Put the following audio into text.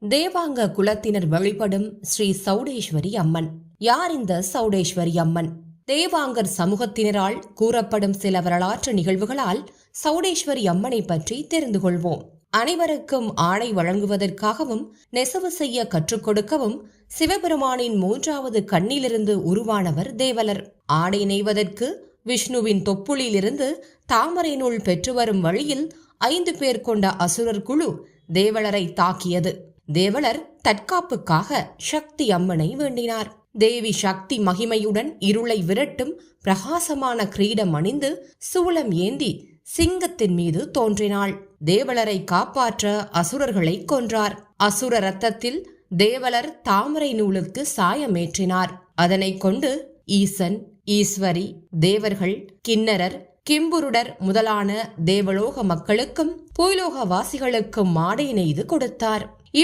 தேவாங்க குலத்தினர் வழிபடும் ஸ்ரீ சௌடேஸ்வரி அம்மன். யார் இந்த சௌடேஸ்வரி அம்மன்? தேவாங்கர் சமூகத்தினரால் கூறப்படும் சில வரலாற்று நிகழ்வுகளால் சௌடேஸ்வரி அம்மனை பற்றி தெரிந்து கொள்வோம். அனைவருக்கும் ஆணை வழங்குவதற்காகவும் நெசவு செய்ய கற்றுக் கொடுக்கவும் சிவபெருமானின் 3வது கண்ணிலிருந்து உருவானவர் தேவலர். ஆடை நெய்வதற்கு விஷ்ணுவின் தொப்புளிலிருந்து தாமரை நூல் பெற்று வரும் வழியில் 5 பேர் கொண்ட அசுரர் குழு தேவலரை தாக்கியது. தேவலர் தற்காப்புக்காக சக்தி அம்மனை வேண்டினார். தேவி சக்தி மகிமையுடன் இருளை விரட்டும் பிரகாசமான கிரீடம் அணிந்து சூலம் ஏந்தி சிங்கத்தின் மீது தோன்றினாள். தேவலரை காப்பாற்ற அசுரர்களை கொன்றார். அசுர ரத்தத்தில் தேவலர் தாமரை நூலுக்கு சாயமேற்றினார். அதனை கொண்டு ஈசன், ஈஸ்வரி, தேவர்கள், கிண்ணரர், கிம்புருடர் முதலான தேவலோக மக்களுக்கும் பூலோக வாசிகளுக்கும் ஆடை நெய்து கொடுத்தார்.